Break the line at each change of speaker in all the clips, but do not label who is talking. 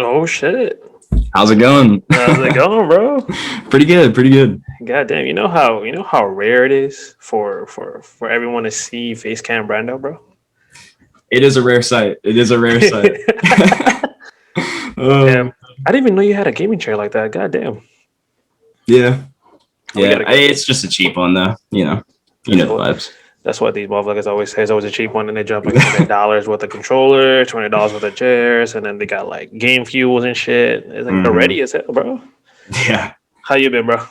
Oh shit!
How's it going?
How's it going, bro?
Pretty good, pretty good.
God damn, you know how rare it is for everyone to see face cam Brando, bro.
It is a rare sight. It is a rare sight.
Damn,
um,
I didn't even know you had a gaming chair like that. God damn,
yeah,
we
yeah.
gotta get.
It's just a cheap one though. You
That's
know the
what
vibes.
that's what these motherfuckers always say. It's always a cheap one, and they jump like $20 worth of controller, $20 worth of chairs, and then they got like game fuels and shit. It's like they're
hmm
ready as hell, bro.
Yeah,
How you been, bro?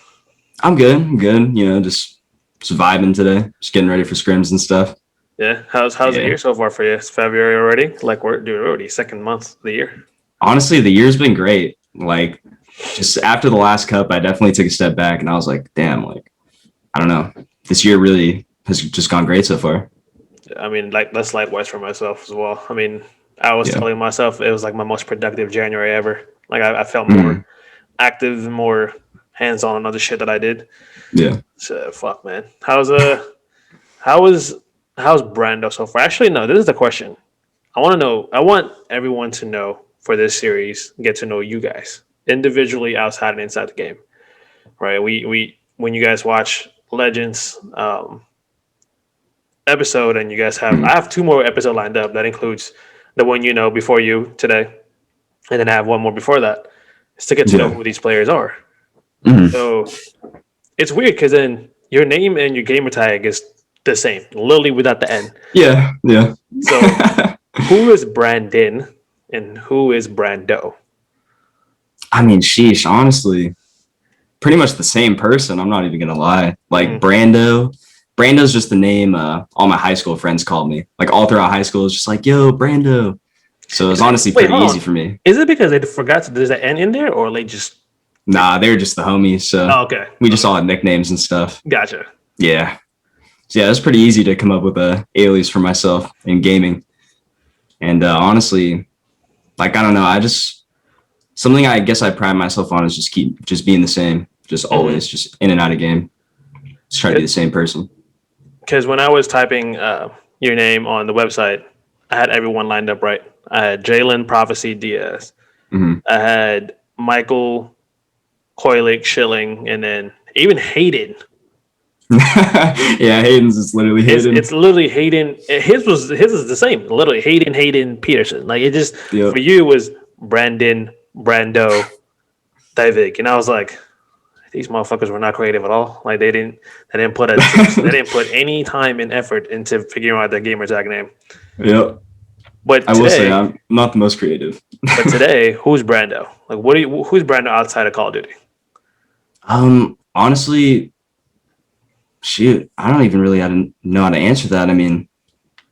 I'm good. I'm good. Just vibing today. Just getting ready for scrims and stuff.
Yeah, how's the
Yeah.
year so far for you? It's February already. Like we're already second month of the year.
Honestly, the year's been great. Like, just after the last cup, I definitely took a step back, and I was like, damn. Like, I don't know. This year really has just gone great so far.
I mean, like that's likewise for myself as well. I mean, I was
Yeah.
telling myself it was like my most productive January ever. Like I felt more
Mhm.
active, more hands on other shit that I did.
Yeah.
So fuck, man. How was how's Brando so far? Actually, no. This is the question. I want to know. I want everyone to know for this series. Get to know you guys individually, outside and inside the game. Right? We when you guys watch Legends episode, and you guys have I
Mhm.
have two more episodes lined up. That includes the one you know before you today, and then I have one more before that. Is to get to know
Yeah.
who these players are.
Mhm.
So it's weird because then your name and your gamer tag is the same, literally without the N.
Yeah. Yeah.
So who is Brandon and who is Brando?
I mean, sheesh, honestly, pretty much the same person. I'm not even gonna lie. Like
Mm.
Brando's just the name all my high school friends called me. Like all throughout high school, it's just like, yo, Brando. So it's
Is it
honestly
wait?
pretty
Hold
easy
on.
for me.
Is it because they forgot to there's an N in there, or they just
Nah, they're just the homies. So
oh, okay,
we just
okay,
all had nicknames and stuff.
gotcha.
Yeah. So yeah, it's pretty easy to come up with a alias for myself in gaming. And honestly, like I don't know, I just something I guess I pride myself on is just being the same, just
Mm-hmm.
always, just in and out of game. Just try to be the same person.
Because when I was typing your name on the website, I had everyone lined up right. I had Jalen Prophecy Diaz.
hmm
I had Michael Koilik Schilling, and then even Hayden.
Yeah, Hayden's is literally
It's
Hayden.
literally Hayden. His is the same. Literally Hayden Peterson. Like it just for
Yep.
you it was Brandon Brando Dyvig, and I was like, these motherfuckers were not creative at all. Like they didn't put any time and effort into figuring out their gamer tag name.
Yep.
But
I will say
today,
I'm not the most creative.
who's Brando? Like who's Brando outside of Call of Duty?
Honestly, shoot, I don't even really know how to answer that. I mean,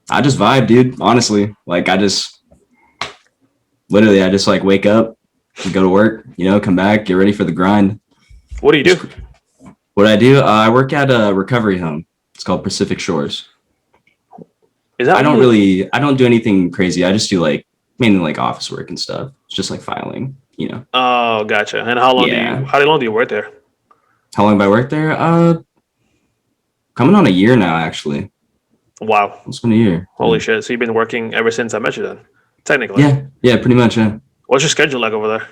I just vibe, dude. Honestly, like I just like wake up, go to work, come back, get ready for the grind.
What do you do?
Just what I do, I work at a recovery home. It's called Pacific Shores.
Is that what you
I don't do anything crazy. I just do like mainly like office work and stuff. It's just like filing.
Oh, gotcha. And
Yeah.
how long do you work there?
How long have I worked there? Coming on a year now, actually.
Wow.
It's been a year.
Holy shit. So you've been working ever since I met you then? Technically.
Yeah, yeah, pretty much. Yeah.
What's your schedule like over there?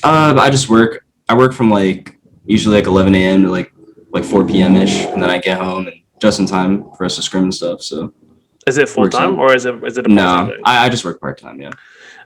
I just work. I work from like usually like 11 a.m. to like 4 p.m. ish, and then I get home and just in time for us to scrim and stuff. So
Is it
it
full
works
time
out.
or is it a part time
No,
thing?
I just work part time. Yeah,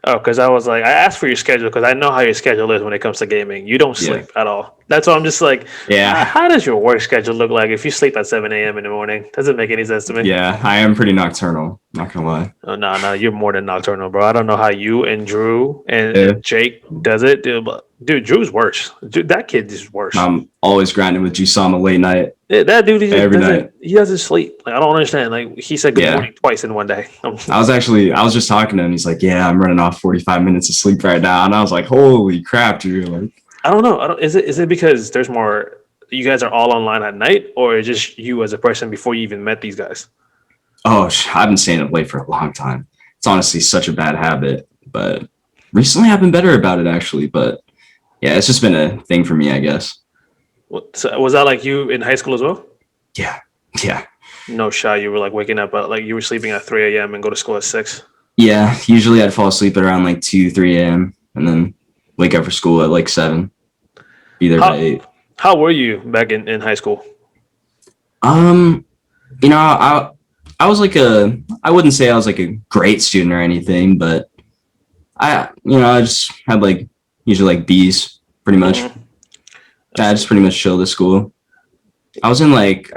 Oh, because I was like, I asked for your schedule because I know how your schedule is when it comes to gaming. You don't
yeah,
sleep at all. That's why I'm just like,
yeah,
how does your work schedule look like if you sleep at 7 a.m. in the morning? Doesn't make any sense to me.
yeah. I am pretty nocturnal. Not gonna lie.
Oh, no, you're more than nocturnal, bro. I don't know how you and Drew
Yeah,
and Jake does it, dude. But dude, Drew's worse. Dude, that kid is worse.
I'm always grinding with Jusama late night
Yeah, that dude, he just
every
doesn't.
night.
He doesn't sleep. Like I don't understand. Like he said good
Yeah,
morning twice in one day.
I was just talking to him. He's like, yeah, I'm running off 45 minutes of sleep right now, and I was like, holy crap, dude. Like,
I don't know. I don't. Is it because there's more? You guys are all online at night, or is just you as a person before you even met these guys?
oh, I've been staying up late for a long time. It's honestly such a bad habit, but recently I've been better about it actually. But yeah, it's just been a thing for me, I guess.
So was that like you in high school as well?
Yeah, yeah,
No shot. You were like waking up at like you were sleeping at 3 a.m. and go to school at 6.
yeah. Usually I'd fall asleep at around like 2, 3 a.m. and then wake up for school at like 7. Be there by
How
8.
how were you back in high school?
Um, I was like I wouldn't say I was like a great student or anything, but I just had like usually like B's pretty much.
Hmm.
I just pretty much chilled at school. I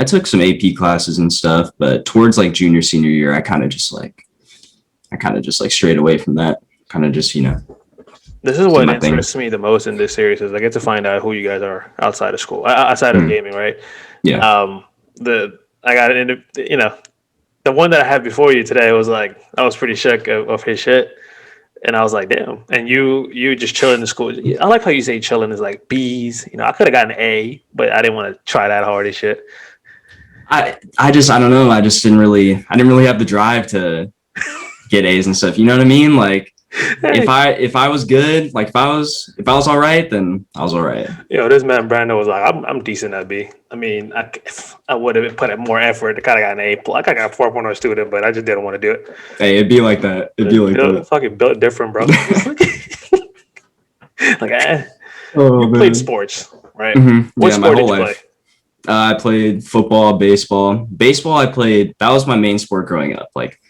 took some AP classes and stuff, but towards like junior, senior year, I kind of just like strayed away from that. Kind of just,
This is
did
what
my thing.
interests me the most in this series is I get to find out who you guys are outside of school, outside of
Mm,
gaming, right?
yeah.
The I got into the one that I had before you today was like I was pretty shook of his shit, and I was like, damn. And you just chilling in school. I like how you say chilling is like B's. I could have gotten an A, but I didn't want to try that hard and shit.
I don't know. I didn't really have the drive to get A's and stuff. You know what I mean? Like if I was good, like if I was all right, then I was all right.
This man Brandon was like, I'm decent at B. I mean, if I would have put in more effort. I kind of got an A. Like I got a 4.0 student, but I just didn't want to do it.
Hey, it'd be like that. It'd be like that.
Fucking built different, bro. Like,
Oh
you played
man.
sports, right? What
Yeah, my
sport
whole
did you play?
life. I played football, baseball. Baseball, I played. That was my main sport growing up. Like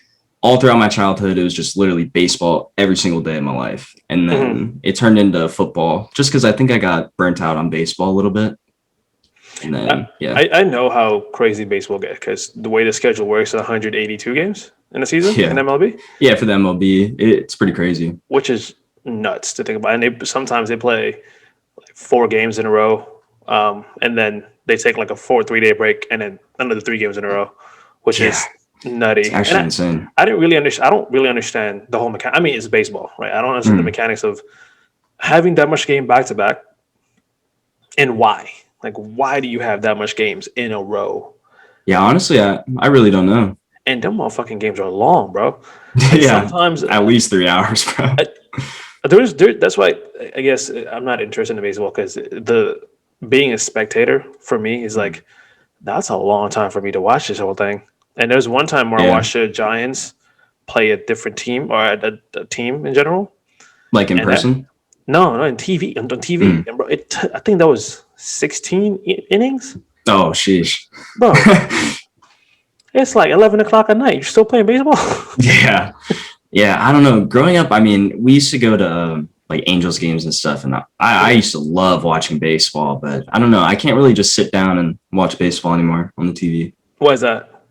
all throughout my childhood, it was just literally baseball every single day of my life. And
Hmm.
then it turned into football just because I think I got burnt out on baseball a little bit. And
I,
then, yeah,
I know how crazy baseball gets because the way the schedule works, 182 games in a season in
yeah,
MLB,
yeah, for the MLB, it's pretty crazy.
which is nuts to think about. And sometimes they play like 4 games in a row, and then they take like a 3-day break, and then another 3 games in a row, which
Yeah,
is
it's
nutty. And
actually insane.
I didn't really understand. I don't really understand the whole mechanic. I mean, it's baseball, right? I don't understand the
Mm.
mechanics of having that much game back to back, and why. Like, why do you have that much games in a row?
Yeah, honestly, I really don't know.
And them motherfucking games are long, bro. Like
Yeah,
sometimes
at least 3 hours, bro.
that's why I guess I'm not interested in baseball because the being a spectator for me is like that's a long time for me to watch this whole thing. And there's one time where I
Yeah,
watched the Giants play a different team or a team in general,
like in
and that
person.
no, in TV on TV,
Mm.
and bro, I think that was 16 innings,
Oh, sheesh.
bro. It's like 11 o'clock at night. You're still playing baseball?
Yeah. Yeah, I don't know. Growing up, I mean, we used to go to like Angels games and stuff, and I used to love watching baseball, but I don't know. I can't really just sit down and watch baseball anymore on the TV.
What is that?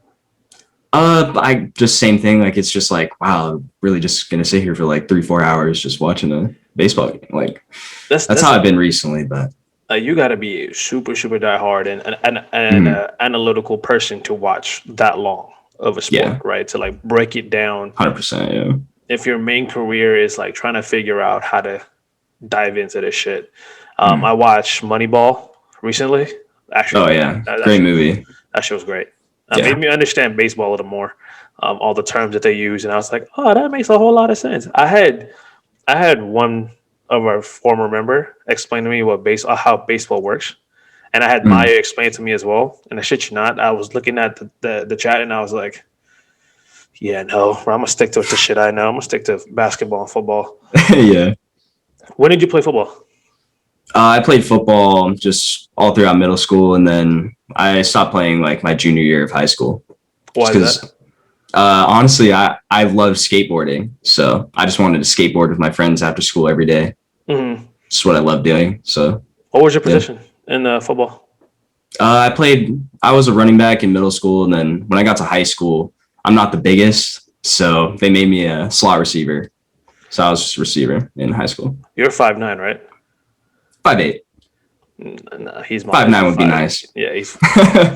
I just same thing. Like it's just like, wow, I'm really just gonna sit here for like 3, 4 hours just watching a baseball game. Like
That's
that's
that's
how I've been recently. But
you got to be super super diehard and
mm,
analytical person to watch that long of a
yeah,
sport, right? To like break it down.
100%. Yeah,
If your main career is like trying to figure out how to dive into this shit,
mm.
I watched Moneyball recently.
Oh
Actually,
yeah,
that, that
great
shit
movie.
that shit was great. Made
Yeah,
me understand baseball a little more, all the terms that they use, and I was like, oh, that makes a whole lot of sense. I had one of our former member explain to me how baseball works, and I had Maya
mm.
explain to me as well. And I shit you not, I was looking at the chat, and I was like, yeah, no, I'm gonna stick to the shit I know. I'm gonna stick to basketball and football.
Yeah.
When did you play football?
I played football just all throughout middle school, and then I stopped playing like my junior year of high school.
Why
Just
is that?
because, honestly, I love skateboarding, so I just wanted to skateboard with my friends after school every day.
Hmm.
It's what I love doing. So
What was your
yeah,
position in football?
I played. I was a running back in middle school, and then when I got to high school, I'm not the biggest, so they made me a slot receiver. So I was just a receiver in high school.
You're 5'9", right?
5'8".
No, he's my height.
5'9" would be
Five.
nice.
Yeah, he's.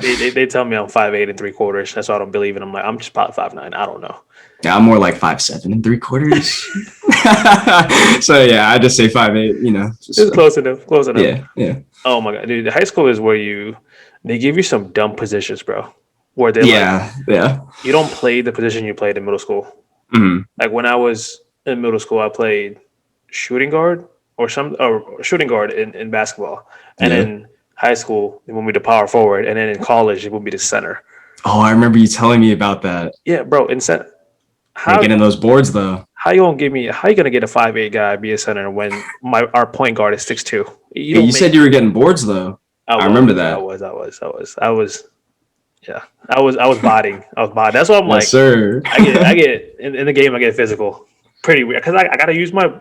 They tell me I'm 5'8 3/4. That's why I don't believe it. I'm like I'm just about 5'9". I don't know.
Yeah, I'm more like 5'7 3/4. So yeah, I just say 5'8". Just
It's close enough. Close enough.
yeah, yeah,
Oh my god, dude! High school is where they give you some dumb positions, bro. Where they're like,
yeah, yeah.
you don't play the position you played in middle school.
Mhm.
Like when I was in middle school, I played shooting guard or shooting guard in basketball, and
Yeah.
in high school they moved me to power forward, and then in college they moved me to center.
Oh, I remember you telling me about that.
Yeah, bro. In center,
Yeah,
how
getting those boards though.
How you gonna get a 5'8" guy be a center when our point guard is 6'2"? You
Yeah,
don't
you
make.
said you were getting boards though.
I
I
was,
remember
I
that.
was, I was, I was, I was. Yeah, I was bodying. I was bodying. That's why I'm
Yes,
like,
sir.
I get in the game. I get physical, pretty weird because I gotta use my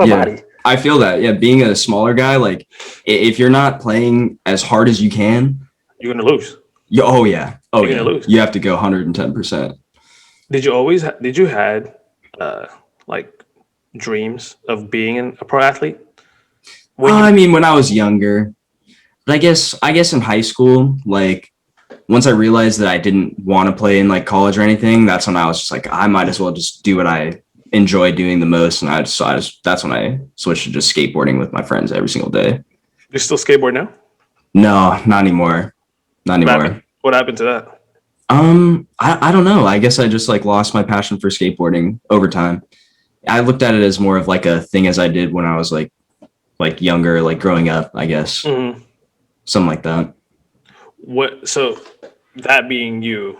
Yeah,
body.
I feel that. Yeah, being a smaller guy, like if you're not playing as hard as you can,
You're gonna lose.
oh yeah, oh
You're gonna
yeah,
lose.
you have to go 110%.
Did you had like dreams of being a pro athlete when you?
I mean, when I was younger, but I guess in high school, like once I realized that I didn't want to play in like college or anything, that's when I was just like, I might as well just do what I enjoy doing the most, and that's when I switched to just skateboarding with my friends every single day.
You still skateboard now?
No, not anymore, not
What happened?
anymore.
What happened to that?
I don't know. I guess I just like lost my passion for skateboarding over time. I looked at it as more of like a thing as I did when I was like younger, like growing up, I guess.
Hmm.
Something like that.
What? So that being you,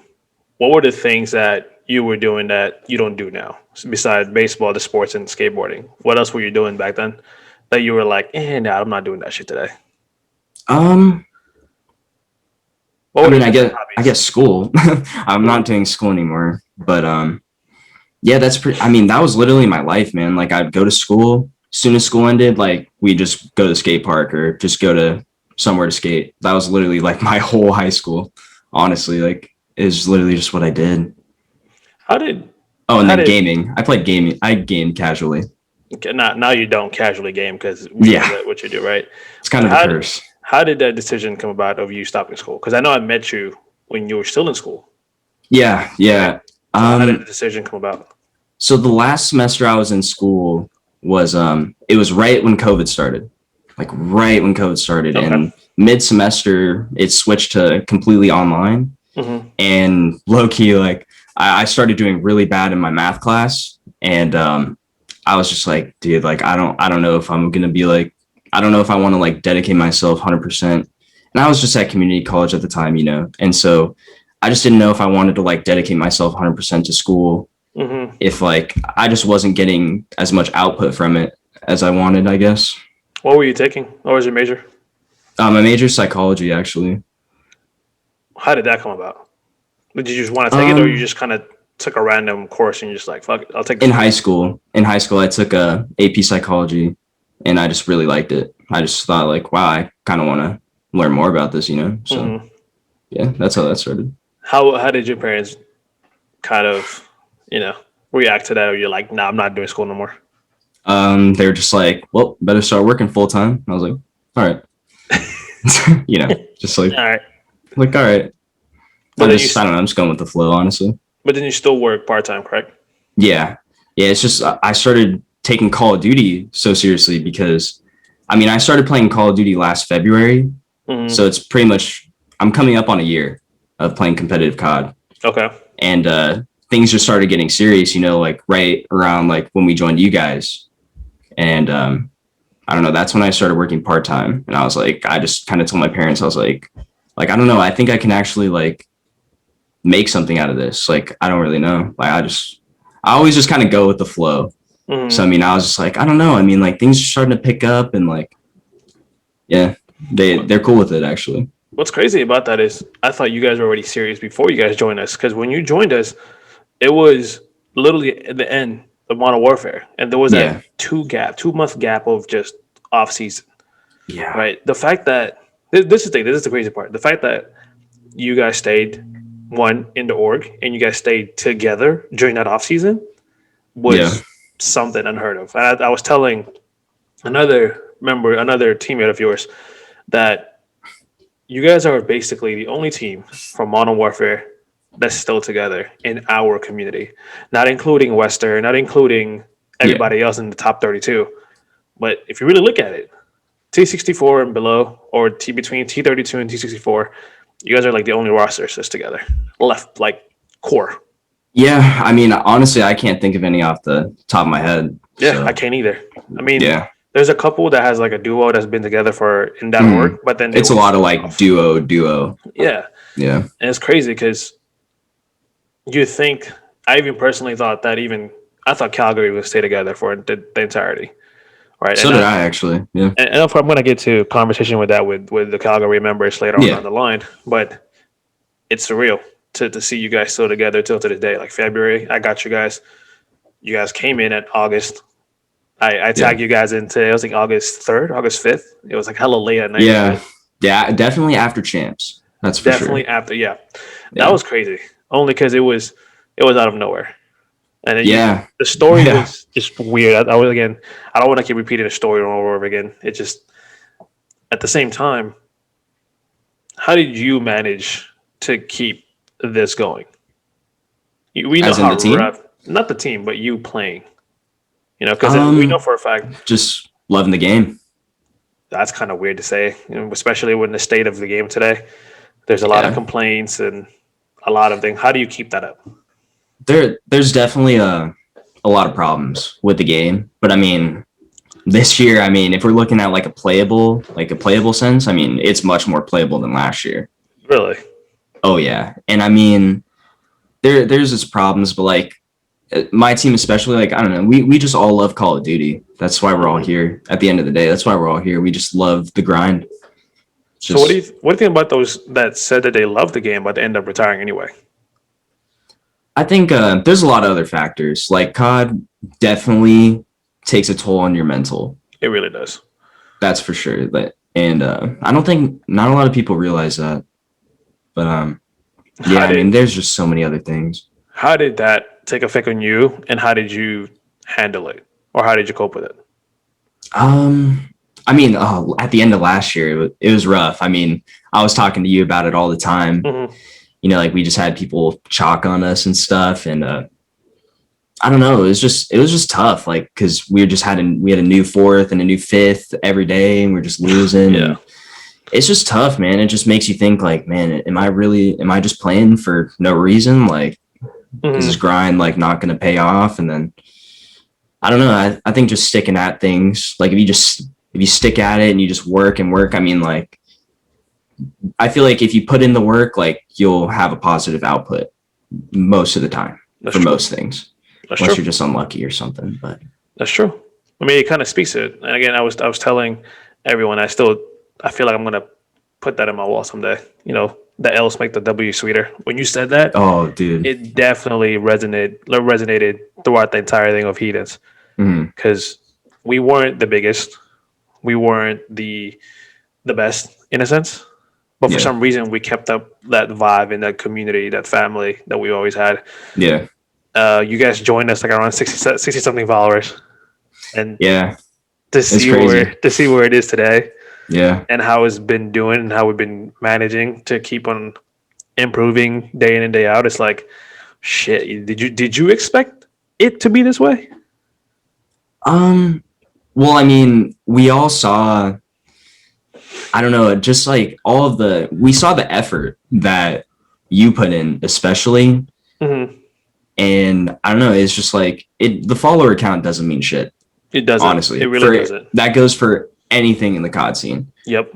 what were the things that you were doing that you don't do now, besides baseball, the sports, and skateboarding? What else were you doing back then that you were like, nah, I'm not doing that shit today?
Um,
What
I
were the
mean, I
different
guess I
hobbies?
guess school. I'm
Hmm.
not doing school anymore, but yeah, that's pretty. I mean, that was literally my life, man. Like I'd go to school. As soon as school ended, like we just go to the skate park or just go to somewhere to skate. That was literally like my whole high school. Honestly, like is literally just what I did.
How did
Oh, and
how
then
did
gaming. I played gaming. I gamed casually.
okay, now you don't casually game because we know
Yeah,
that what you do, right?
it's kind
But
of a curse.
how did that decision come about of you stopping school? Because I know I met you when you were still in school,
Yeah,
right?
yeah.
So how did the
Um,
decision come about?
so the last semester I was in school was it was right when COVID started. Like right when COVID started,
Okay.
and mid semester it switched to completely online.
Hmm.
And low key, like I started doing really bad in my math class, and I was just like, dude, like I don't know if I'm gonna be like, I don't know if I want to like dedicate myself 100%. And I was just at community college at the time, and so I just didn't know if I wanted to like dedicate myself 100% to school,
Hmm.
if like I just wasn't getting as much output from it as I wanted, I guess.
What were you taking? What was your major?
My major is psychology, actually.
How did that come about? Did you just want to take it, or you
Um,
just kind of took a random course and you're just like, fuck it, I'll take this
in
one?
high school, I took a AP psychology, and I just really liked it. I just thought like, wow, I kind of want to learn more about this. So
Hmm.
yeah, that's how that started.
How did your parents kind of you know react to that? Or you're like, nah, I'm not doing school no more.
They were just like, well, better start working full time. I was like, all right, just
All right,
all right.
but then you
I don't know, I'm just going with the flow, honestly.
but then you still work part time, correct?
Yeah, yeah. It's just I started taking Call of Duty so seriously because, I mean, I started playing Call of Duty last February,
Hmm.
so it's pretty much I'm coming up on a year of playing competitive COD,
Okay.
and things just started getting serious. Like right around like when we joined you guys, and I don't know. That's when I started working part time, and I was like, I just kind of told my parents, I was like I don't know. I think I can actually like make something out of this. Like I don't really know. Like I always just kind of go with the flow. So I
Hmm.
mean, I was just like, I don't know. I mean, like things are starting to pick up, and like, yeah, they're cool with it actually.
What's crazy about that is I thought you guys were already serious before you guys joined us. Because when you joined us, it was literally at the end of Modern Warfare, and there was that
Yeah,
2 month gap of just off season,
yeah,
right? The fact that this is the crazy part. The fact that you guys stayed in the org and you guys stayed together during that off season
yeah,
was something unheard of. And I was telling another teammate of yours, that you guys are basically the only team from Modern Warfare that's still together in our community, not including Western, not including
yeah,
everybody else in the top 32. But if you really look at it, T64 and below, or between T32 and T64, you guys are like the only rosters that's together left, like core.
yeah. I mean, honestly, I can't think of any off the top of my head.
Yeah, I
So
can't either. I mean,
yeah,
there's a couple that has like a duo that's been together for in that org,
mm.
but then they
It's a
always
lot of
switch
like
off.
duo.
Yeah,
Yeah,
and it's crazy because you think I even personally thought that even I thought Calgary would stay together for the entirety, right?
So did I actually. Yeah.
And if I'm going to get to conversation with that with the Calgary members later on
Yeah.
down the line, but it's surreal to see you guys still together till to this day. Like February, I got you guys. You guys came in at August. I
Yeah.
tagged you guys into it was like August 3rd, August 5th. It was like hella late at night and
Yeah.
shit.
Yeah. Definitely after champs. That's for sure.
Definitely after, yeah. That
Yeah.
was crazy. Only because it was out of nowhere. And
Yeah.
the story
Yeah.
was just weird. I was again. I don't want to keep repeating the story over and over again. It just at the same time, how did you manage to keep this going? We know
As in
how
the team.
rough, not the team, but you playing. Because we know
Um,
for a fact
just loving the game.
that's kind of weird to say, especially when the state of the game today. There's a lot of
Yeah.
complaints and a lot of things. How do you keep that up?
There's definitely a lot of problems with the game, but I mean, this year, I mean, if we're looking at like a playable sense, I mean, it's much more playable than last year.
Really?
Oh yeah, and I mean, there's its problems, but like my team especially, like I don't know, we just all love Call of Duty. That's why we're all here. At the end of the day, that's why we're all here. We just love the grind.
So what do you think about those that said that they love the game but end up retiring anyway?
I think there's a lot of other factors. Like COD definitely takes a toll on your mental.
It really does.
That's for sure. And I don't think not a lot of people realize that. But yeah, I mean, there's just so many other things.
How did that take effect on you, and how did you handle it, or how did you cope with it?
Um, I mean, at the end of last year, it was rough. I mean, I was talking to you about it all the time.
Mm-hmm.
You know, like we just had people chalk on us and stuff, and I don't know. It was just tough, like because we had a new fourth and a new fifth every day, and we're just losing.
Yeah.
And it's just tough, man. It just makes you think, like, man, am I just playing for no reason? Like, is this grind like not going to pay off? And then I don't know. I think just sticking at things, like if you stick at it and you just work and work. I mean, like I feel like if you put in the work, like you'll have a positive output most of the time.
That's
for
true.
most things.
That's
Unless
true.
you're just unlucky or something. But
That's true. I mean, it kind of speaks to it. And again, I was telling everyone, I feel like I'm gonna put that in my wall someday. The L's make the W sweeter. When you said that,
oh, dude,
it definitely resonated throughout the entire thing of Heathens, because we weren't the biggest, we weren't the best in a sense, but for some reason we kept up that vibe in that community, that family that we always had.
Yeah.
You guys joined us like around 60 something followers, and
Yeah.
to see where it is today,
Yeah.
and how it's been doing and how we've been managing to keep on improving day in and day out. It's like, shit. Did you expect it to be this way?
Well, I mean, we all saw, I don't know, just like we saw the effort that you put in, especially.
Mm-hmm.
And I don't know, it's just like the follower count doesn't mean shit.
It doesn't.
Honestly.
It really doesn't.
That goes for anything in the COD scene.
Yep.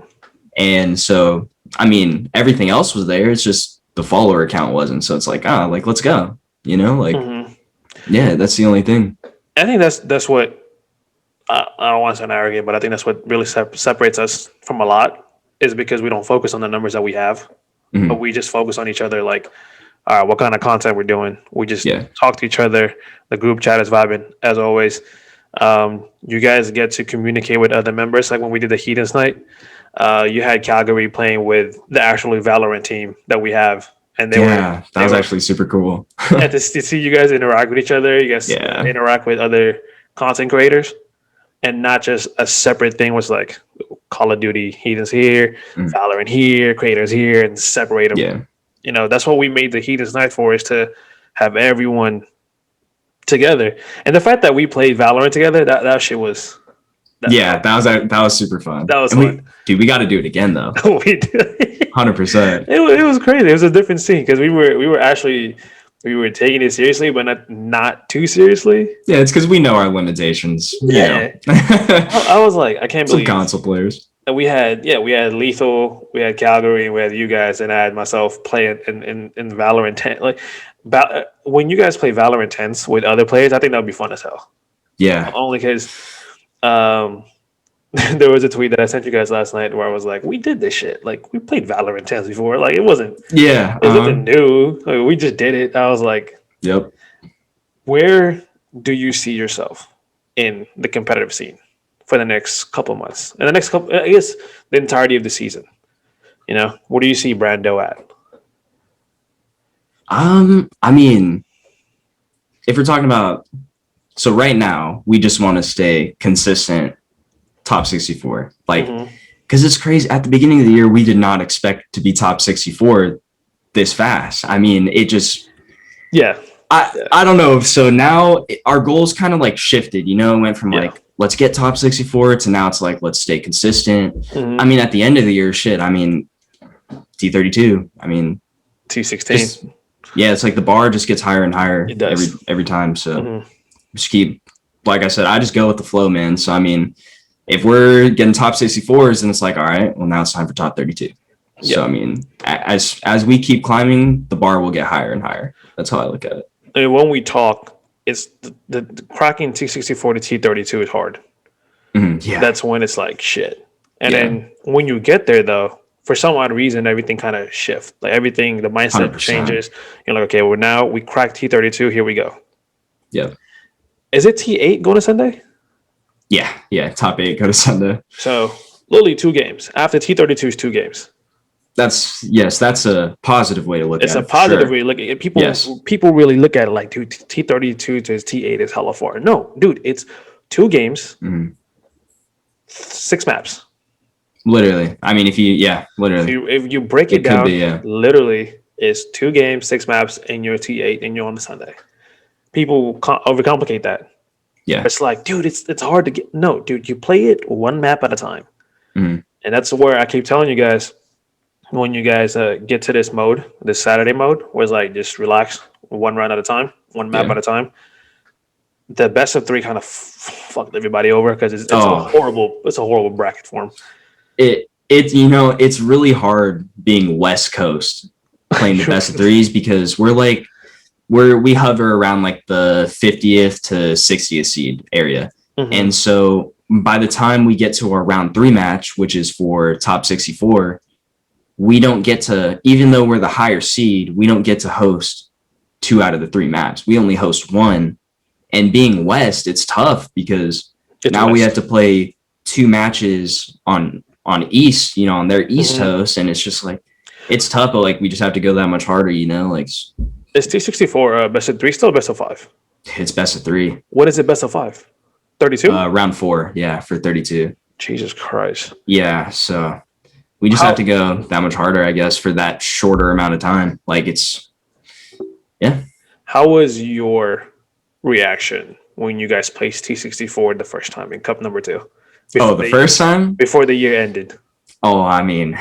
And so, I mean, everything else was there. It's just the follower count wasn't. So it's like, like, let's go. Yeah, that's the only thing.
I think that's what, I don't want to sound arrogant, but I think that's what really separates us from a lot, is because we don't focus on the numbers that we have, but we just focus on each other. Like, all right, what kind of content we're doing. We just talk to each other. The group chat is vibing as always. You guys get to communicate with other members. Like when we did the Heathens night, you had Calgary playing with the actually Valorant team that we have, and
that was actually super cool.
And to see you guys interact with each other, you guys interact with other content creators, and not just a separate thing was like Call of Duty, Heathens here, Valorant here, creators here, and separate them.
Yeah.
That's what we made the Heathens night for, is to have everyone together. And the fact that we played Valorant together, that shit was
that was super fun.
That was fun.
We got to do it again though.
We did.
100%.
It was crazy. It was a different scene because we were taking it seriously, but not too seriously.
Yeah, it's because we know our limitations.
Yeah. I was like, I can't believe
some console players.
And we had Lethal, we had Calgary, and we had you guys, and I had myself playing in Valorant 10. Like, When you guys play Valorant 10s with other players, I think that would be fun as hell.
Yeah.
Only because um, there was a tweet that I sent you guys last night where I was like, "We did this shit. Like, we played Valorant 10s before. Like,
Yeah.
it's nothing new. Like, we just did it." I was like,
Yep.
"Where do you see yourself in the competitive scene for the next couple of months? And the next couple, I guess, the entirety of the season. You know, where do you see Brando at?"
I mean, if we're talking about, so right now we just want to stay consistent top 64. Like,
Mm-hmm.
because it's crazy. At the beginning of the year, we did not expect to be top 64 this fast. I mean, it just,
Yeah,
I don't know. So now our goals kind of like shifted, you know, it went from
yeah.
like, let's get top 64 to now it's like, let's stay consistent.
Mm-hmm.
I mean, at the end of the year, shit, I mean, T32, I mean,
T16.
yeah, it's like the bar just gets higher and higher
It does.
every time. So
Mm-hmm.
just keep, like I said, I just go with the flow, man. So I mean, if we're getting top 64s, then it's like, all right, well now it's time for top 32.
Yeah.
So I mean, as we keep climbing, the bar will get higher and higher. That's how I look at it.
And when we talk, it's the cracking T64 to T32 is hard.
Yeah.
That's when it's like shit. And
Yeah.
then when you get there, though, for some odd reason, everything kind of shifts. Like everything, the mindset
100%.
changes. You're like, okay, well now we cracked T32. Here we go.
Yeah.
Is it T8 going to Sunday?
Yeah. Yeah. Top 8 go to Sunday.
So literally 2 games. After T32 is 2 games.
That's a positive way to look
It's
at it.
a positive
Sure.
way. Look, people
Yes.
people really look at it like, dude, T32 to T8 is hella far. No, dude, it's 2 games,
Mhm.
6 maps.
Literally. I mean, literally.
If you break it
It could
down,
be, yeah.
literally it's 2 games, 6 maps, and you're T8, and you're on the Sunday. People overcomplicate that.
Yeah.
It's like, dude, it's hard to get. No, dude, you play it 1 map at a time,
Mhm.
and that's where I keep telling you guys when you guys get to this mode, this Saturday mode, where it's like just relax, 1 run at a time, 1 map
Yeah.
at a time. The best of 3 kind of fucked everybody over because it's
Oh.
a horrible bracket for them.
It's really hard being West Coast playing the best of 3s because we hover around like the 50th to 60th seed area.
Mhm.
And so by the time we get to our round 3 match, which is for top 64, we don't get to, even though we're the higher seed, we don't get to host 2 out of the 3 maps. We only host 1. And being West, it's tough because now we have to play 2 matches on East, on their East host, and it's just like it's tough, but like we just have to go that much harder, like
Is T64 best of 3 still best of 5?
it's best of 3.
What is it best of 5? 32?
Round 4, yeah, for 32.
Jesus Christ.
Yeah, so we just have to go that much harder, I guess, for that shorter amount of time. Like
How was your reaction when you guys placed T64 the first time in Cup number 2?
First time?
Before the year ended.
Oh, I mean,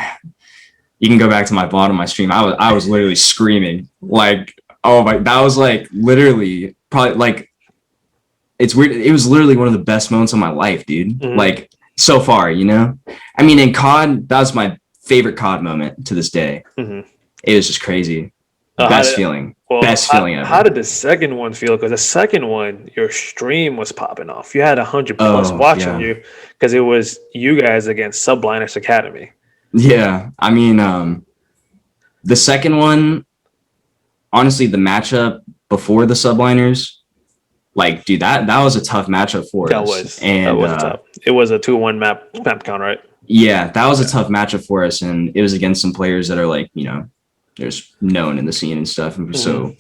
you can go back to my VOD on my stream. I was literally screaming. Like, oh my, that was like literally probably like, it's weird. It was literally one of the best moments of my life, dude.
Mhm.
Like so far, I mean, in COD, that was my favorite COD moment to this day.
Mhm.
It was just crazy. Best feeling ever.
How did the second one feel? Because the second one, your stream was popping off. You had 100 plus watching you because it was you guys against Subliners Academy.
Yeah, I mean, the second one, honestly, the matchup before the Subliners, like, dude, that was a tough matchup for us.
That was tough. It was a 2-1 map count, right?
Yeah, that was a tough matchup for us, and it was against some players that are like, there's known in the scene and stuff. And so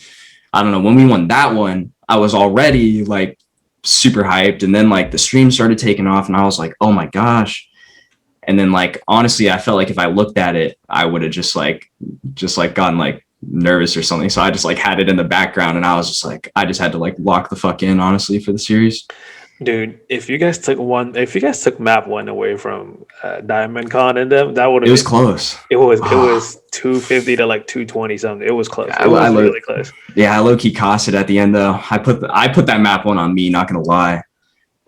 I don't know, when we won that one, I was already like super hyped, and then like the stream started taking off, and I was like, oh my gosh. And then like honestly, I felt like if I looked at it, I would have just gotten like nervous or something. So I just like had it in the background, and I was just like, I just had to like lock the fuck in, honestly, for the series.
Dude, if you guys took map 1 away from Diamond Con and them, that would have.
It was close.
It was 250 to like 220 something. It was close. It was really close.
Yeah, I low key cost it at the end though. I put that map 1 on me. Not gonna lie.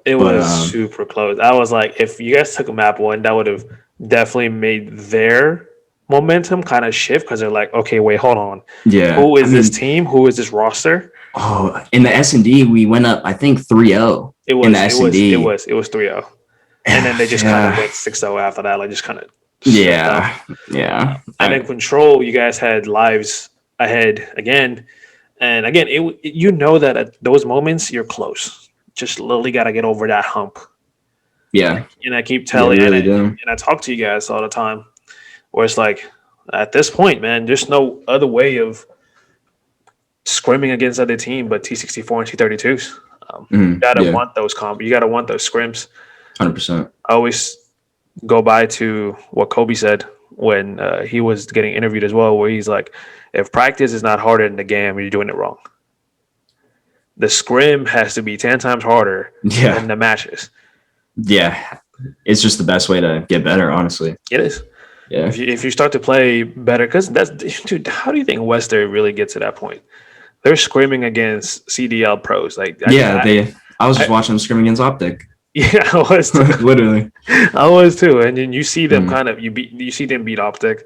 It was super close. I was like, if you guys took map 1, that would have definitely made their momentum kind of shift because they're like, okay, wait, hold on.
Yeah.
Who
I
is this
mean,
team? Who is this roster?
oh, in the S&D, we went up, I think 3-0
It
in the
was it was it
S&D.
was it was 3-0. And then they just kind of
Yeah.
went 6-0 after that, like just kind of slipped up.
Yeah. Yeah.
And then Control, you guys had lives ahead again, and again, you know that at those moments you're close. Just literally got to get over that hump.
Yeah.
And I keep
Yeah, we
telling,
really do.
and I talk to you guys all the time, where it's like, at this point, man, there's no other way of scrimming against other team but T64 and T32s. You gotta
Yeah.
want those You gotta want those scrims.
100%.
I always go by to what Kobe said when he was getting interviewed as well, where he's like, if practice is not harder than the game, you're doing it wrong. The scrim has to be 10 times harder
Yeah.
than the matches.
Yeah. It's just the best way to get better, honestly.
It is.
Yeah.
If you start to play better, because that's, dude, how do you think Wester really gets to that point? They're screaming against CDL pros. Like,
I was just watching them scrim against Optic.
yeah, I was too.
Literally.
I was too. And then you see them
Mm.
you see them beat Optic.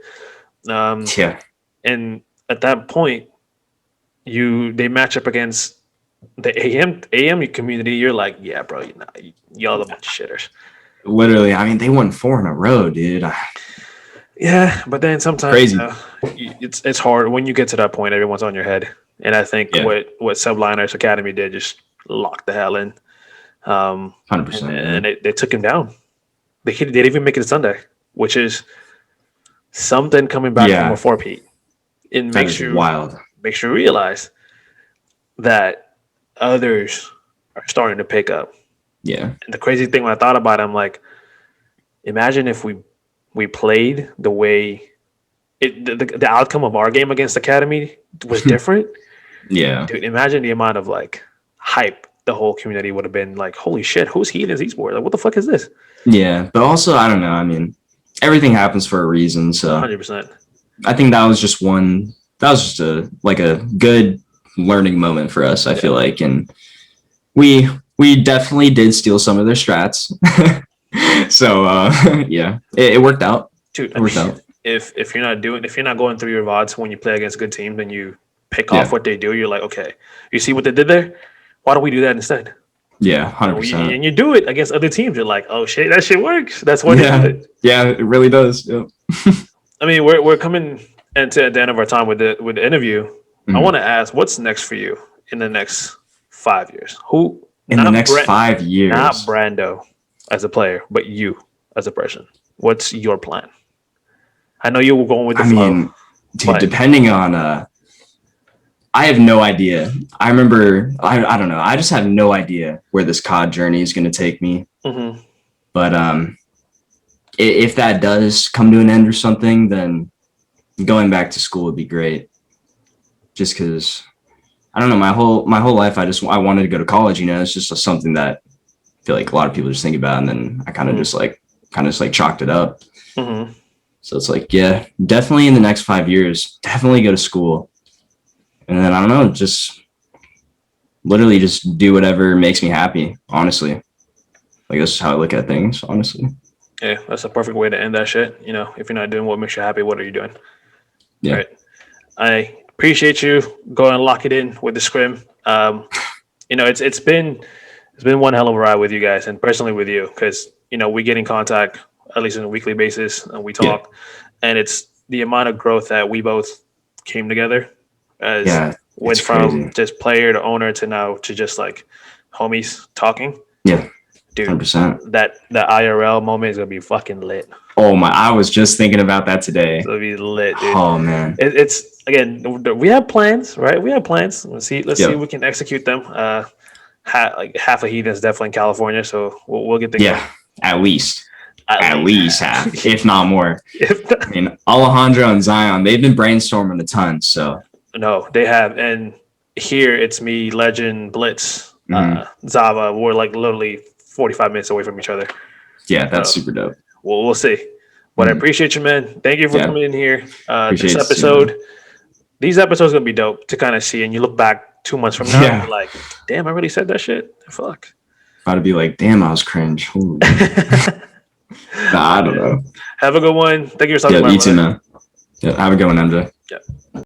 Yeah.
And at that point, they match up against the AM community. You're like, yeah, bro, y'all a bunch of shitters.
Literally. I mean, they won 4 in a row, dude.
Yeah, but then sometimes
Crazy.
It's hard when you get to that point. Everyone's on your head, and I think
Yeah.
what Subliners Academy did just locked the hell in.
100%.
And they took him down. They didn't even make it to Sunday, which is something coming back from a 4-peat. It
That
makes
is
you
wild.
makes you realize that others are starting to pick up.
Yeah.
And the crazy thing when I thought about it, I'm like, imagine if we played the way the outcome of our game against Academy was different.
Yeah.
Dude, imagine the amount of like hype the whole community would have been like, holy shit, who's Heathens eSport? Like, what the fuck is this?
Yeah. But also, I don't know. I mean, everything happens for a reason. So
100%.
I think that was just a good learning moment for us, I feel like. And we definitely did steal some of their strats. So yeah, it worked out.
Dude,
It worked out.
if you're not going through your VODs when you play against good teams and you pick off what they do, you're like, okay, you see what they did there? Why don't we do that instead?
Yeah, 100%.
And you do it against other teams. You're like, oh shit, that shit works. That's why they do it.
Yeah, it really does. Yep.
I mean, we're coming into the end of our time with the interview.
Mhm.
I want to ask, what's next for you in the next 5 years? Who
In the next 5 years?
Not Brando as a player, but you as a person. What's your plan? I know you were going with the flow.
Mean, dude, depending on I have no idea. I remember, I don't know. I just have no idea where this COD journey is going to take me.
Mm-hmm.
But if that does come to an end or something, then going back to school would be great. Just because, I don't know, my whole life, I wanted to go to college. You know, it's just something that I feel like a lot of people just think about, and then I kind of just chalked it up.
Mm-hmm.
So it's like, yeah, definitely in the next 5 years, definitely go to school. And then I don't know, just literally just do whatever makes me happy, honestly. Like, that's how I look at things, honestly.
Yeah, that's a perfect way to end that shit. You know, if you're not doing what makes you happy, what are you doing?
Yeah.
Right. I appreciate you. Go and lock it in with the scrim. You know, it's been one hell of a ride with you guys, and personally with you, because you know we get in contact at least on a weekly basis, and we talk, and it's the amount of growth that we both came together as went from
crazy.
just player to owner to now to just like homies talking.
Yeah.
Dude,
100%.
that IRL moment is gonna be fucking lit.
Oh my! I was just thinking about that today.
It's gonna be lit, dude.
Oh man!
It's again, we have plans, right? We have plans. Let's see if we can execute them. Half of Heathens definitely in California, so we'll get things.
Yeah, at least half, if not more. I mean, Alejandro and Zion, they've been brainstorming a ton. So
no, they have, and here it's me, Legend, Blitz, Zava. We're like literally 45 minutes away from each other.
Yeah, that's super dope.
Well, we'll see. But I appreciate you, man. Thank you for coming in here. This episode, these episodes are gonna be dope to kind of see, and you look back 2 months from now, and you're like, damn, I really said that shit. Fuck.
About to be like, damn, I was cringe. Nah, I don't know.
Have a good one. Thank you for talking
Yeah,
about
you too, man. Yeah, have a good one, MJ.
Yeah.